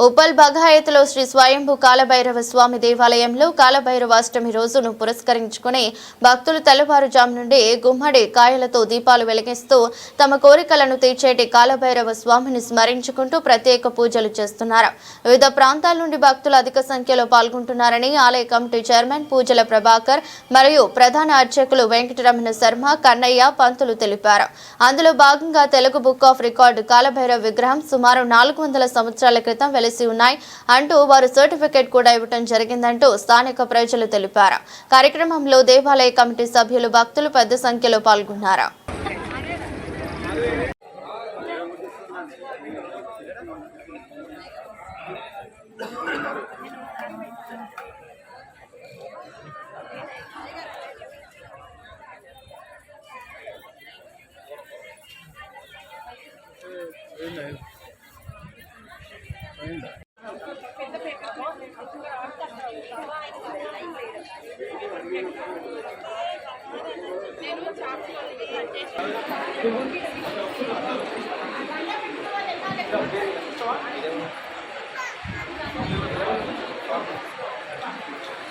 ఉప్పల్ బగాయత్లో శ్రీ స్వయంభూ కాలభైరవ స్వామి దేవాలయంలో కాలభైరవాష్టమి రోజును పురస్కరించుకుని భక్తులు తెల్లవారుజాము నుండి గుమ్మడి కాయలతో దీపాలు వెలిగిస్తూ తమ కోరికలను తీర్చేటి కాలభైరవ స్వామిని స్మరించుకుంటూ ప్రత్యేక పూజలు చేస్తున్నారు. వివిధ ప్రాంతాల నుండి భక్తులు అధిక సంఖ్యలో పాల్గొంటున్నారని ఆలయ కమిటీ చైర్మన్ పూజల ప్రభాకర్ మరియు ప్రధాన అర్చకులు వెంకటరమణ శర్మ, కన్నయ్య, పంతులు తెలిపారు. అందులో భాగంగా Telugu book of record Kalabhairava విగ్రహం సుమారు 400 సంవత్సరాల క్రితం ఉన్నాయి అంటూ వారు సర్టిఫికెట్ కూడా ఇవ్వడం జరిగిందంటూ స్థానిక ప్రజలు తెలిపారు. కార్యక్రమంలో దేవాలయ కమిటీ సభ్యులు, భక్తులు పెద్ద సంఖ్యలో పాల్గొన్నారు.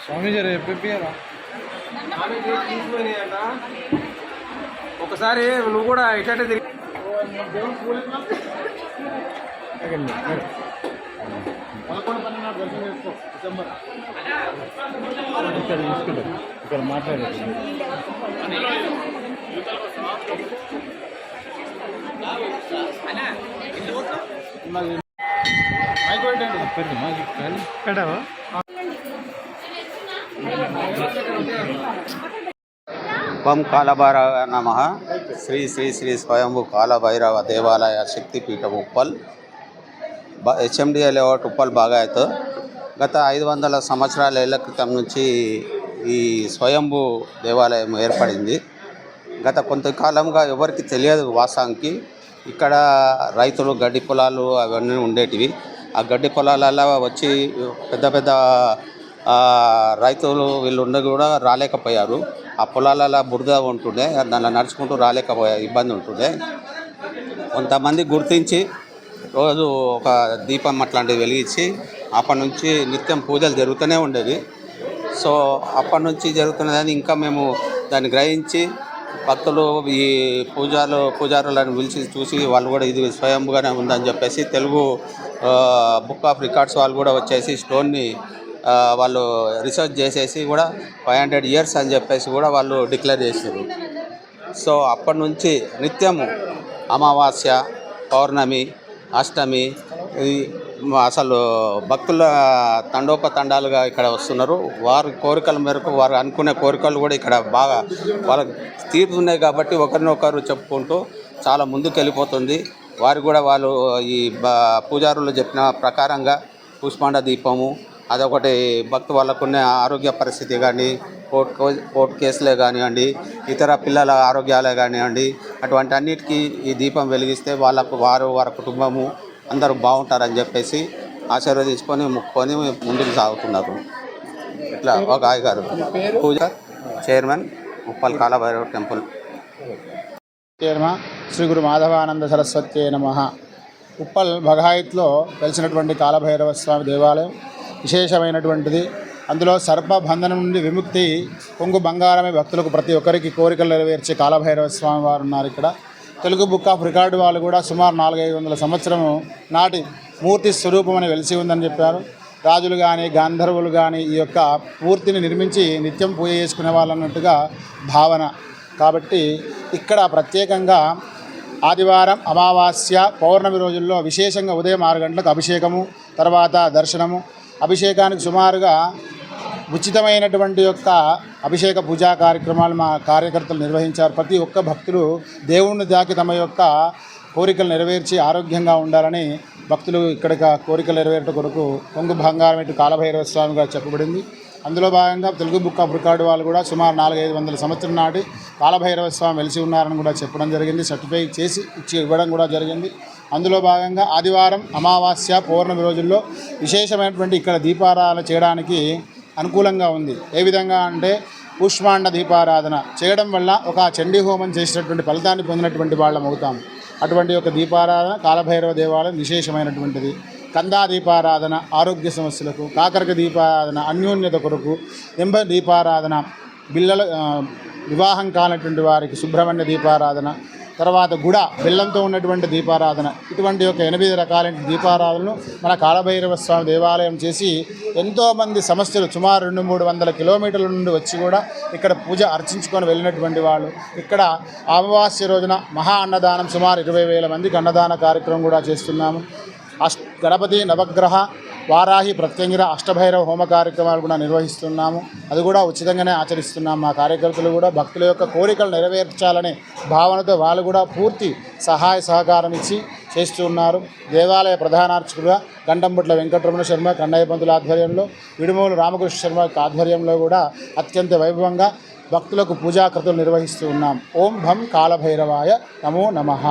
స్వామి జర చెప్పియారా ఒకసారి నువ్వు కూడా ఇట్లా తిరిగి ఇక్కడ మాట్లాడేది ఓం కాలభైరవ నమః. శ్రీ శ్రీ శ్రీ స్వయంభూ కాలభైరవ దేవాలయ శక్తిపీఠం ఉప్పల్, హెచ్ఎండిఏ లేఅవుట్ ఉప్పల్ బాగాయత్. గత 500 సంవత్సరాల క్రితం నుంచి ఈ స్వయంభూ దేవాలయం ఏర్పడింది. గత కొంతకాలంగా ఎవరికి తెలియదు వాస్తవానికి. ఇక్కడ రైతులు గడ్డి పొలాలు అవన్నీ ఉండేటివి. ఆ గడ్డి పొలాలలో వచ్చి పెద్ద పెద్ద రైతులు వీళ్ళు ఉండి కూడా రాలేకపోయారు. ఆ పొలాలలో బురద ఉంటుండే, దానిలో నడుచుకుంటూ రాలేకపోయారు, ఇబ్బంది ఉంటుండే. కొంతమంది గుర్తించి రోజు ఒక దీపం అట్లాంటివి వెలిగించి అప్పటి నుంచి నిత్యం పూజలు జరుగుతూనే ఉండేవి. సో అప్పటి నుంచి జరుగుతున్నదని ఇంకా మేము దాన్ని గ్రహించి భక్తులు ఈ పూజారులను పిలిచి చూసి వాళ్ళు కూడా ఇది స్వయంగానే ఉందని చెప్పేసి తెలుగు బుక్ ఆఫ్ రికార్డ్స్ వాళ్ళు కూడా వచ్చేసి స్టోన్ని వాళ్ళు రీసెర్చ్ చేసేసి కూడా 500 years అని చెప్పేసి కూడా వాళ్ళు డిక్లేర్ చేశారు. సో అప్పటి నుంచి నిత్యము అమావాస్య, పౌర్ణమి, అష్టమి అసలు భక్తుల తండోపతండాలుగా ఇక్కడ వస్తున్నారు. వారి కోరికల మేరకు వారు అనుకునే కోరికలు కూడా ఇక్కడ బాగా వాళ్ళకి తీరుతున్నాయి కాబట్టి ఒకరినొకరు చెప్పుకుంటూ చాలా ముందుకు వెళ్ళిపోతుంది. వారు కూడా వాళ్ళు ఈ పూజారులు చెప్పిన ప్రకారంగా పుష్పాండ దీపము అదొకటి, భక్తు వాళ్ళకున్న ఆరోగ్య పరిస్థితి కానీ, కోర్టు కేసులే కానివ్వండి, ఇతర పిల్లల ఆరోగ్యాలే కానివ్వండి, అటువంటి అన్నిటికీ ఈ దీపం వెలిగిస్తే వారి కుటుంబము అందరూ బాగుంటారని చెప్పేసి ఆశీర్వదించుకొని మొక్కుకొని ముందుకు సాగుతున్నారు. ఇట్లా ఒక గారు పూజ చైర్మన్ ఉప్పల్ కాలభైరవ టెంపుల్. శ్రీ గురు మాధవానంద సరస్వతి నమః. ఉప్పల్ బగాయత్లో వెలిసినటువంటి కాలభైరవ స్వామి దేవాలయం విశేషమైనటువంటిది. అందులో సర్పబంధనం నుండి విముక్తి, కొంగు బంగారమే భక్తులకు ప్రతి ఒక్కరికి కోరికలు నెరవేర్చే కాలభైరవ స్వామి వారు ఉన్నారు. ఇక్కడ తెలుగు బుక్ ఆఫ్ రికార్డు వాళ్ళు కూడా సుమారు 400-500 సంవత్సరము నాటి మూర్తి స్వరూపమని వెలిసి ఉందని చెప్పారు. రాజులు కానీ గాంధర్వులు కానీ ఈ యొక్క మూర్తిని నిర్మించి నిత్యం పూజ చేసుకునే వాళ్ళు అన్నట్టుగా భావన. కాబట్టి ఇక్కడ ప్రత్యేకంగా ఆదివారం, అమావాస్య, పౌర్ణమి రోజుల్లో విశేషంగా ఉదయం 6 గంటలకు అభిషేకము, తర్వాత దర్శనము. అభిషేకానికి సుమారుగా ఉచితమైనటువంటి యొక్క అభిషేక పూజా కార్యక్రమాలు మా కార్యకర్తలు నిర్వహించారు. ప్రతి ఒక్క భక్తులు దేవుణ్ణి దాకి తమ యొక్క కోరికలు నెరవేర్చి ఆరోగ్యంగా ఉండాలని భక్తులు ఇక్కడ కోరికలు నెరవేరట కొరకు కొంగు బంగారం ఇటు కాలభైరవ స్వామిగా చెప్పబడింది. అందులో భాగంగా తెలుగు బుక్ ఆఫ్ రికార్డు వాళ్ళు కూడా సుమారు 400-500 సంవత్సరం నాటి కాలభైరవ స్వామి వెలిసి ఉన్నారని కూడా చెప్పడం జరిగింది. సర్టిఫై చేసి ఇవ్వడం కూడా జరిగింది. అందులో భాగంగా ఆదివారం, అమావాస్య, పౌర్ణమి రోజుల్లో విశేషమైనటువంటి ఇక్కడ దీపారాధన చేయడానికి అనుకూలంగా ఉంది. ఏ విధంగా అంటే పుష్పాండ దీపారాధన చేయడం వల్ల ఒక చండీ హోమం చేసినటువంటి ఫలితాన్ని పొందినటువంటి వాళ్ళం అవుతాం. అటువంటి ఒక దీపారాధన కాలభైరవ దేవాలయం విశేషమైనటువంటిది. కందా దీపారాధన ఆరోగ్య సమస్యలకు, కాకరక దీపారాధన అన్యోన్యత కొరకు, నింబ దీపారాధన వివాహం కానటువంటి వారికి సుబ్రహ్మణ్య దీపారాధన, తర్వాత గుడ బెల్లంతో ఉన్నటువంటి దీపారాధన, ఇటువంటి ఒక 8 రకాలైన దీపారాధనలు మన కాలభైరవ స్వామి దేవాలయం చేసి ఎంతోమంది సమస్యలు సుమారు 200-300 కిలోమీటర్ల నుండి వచ్చి కూడా ఇక్కడ పూజ అర్చించుకొని వెళ్ళినటువంటి వాళ్ళు ఇక్కడ అమావాస్య రోజున మహా అన్నదానం సుమారు 20,000 మందికి అన్నదాన కార్యక్రమం కూడా చేస్తున్నాము. గణపతి నవగ్రహ వారాహి ప్రత్యంగిర అష్టభైరవ హోమ కార్యక్రమాలు కూడా నిర్వహిస్తున్నాము. అది కూడా ఉచితంగానే ఆచరిస్తున్నాము. మా కార్యకర్తలు కూడా భక్తుల యొక్క కోరికలు నెరవేర్చాలనే భావనతో వాళ్ళు కూడా పూర్తి సహాయ సహకారం ఇచ్చి చేస్తున్నారు. దేవాలయ ప్రధానార్చకుడుగా గంటంబుట్ల వెంకటరమణ శర్మ కన్నయ్య పంతుల ఆధ్వర్యంలో, విడుమూలు రామకృష్ణ శర్మ ఆధ్వర్యంలో కూడా అత్యంత వైభవంగా భక్తులకు పూజాకృతులు నిర్వహిస్తూ ఉన్నాం. ఓం భం కాలభైరవాయ నమో నమః.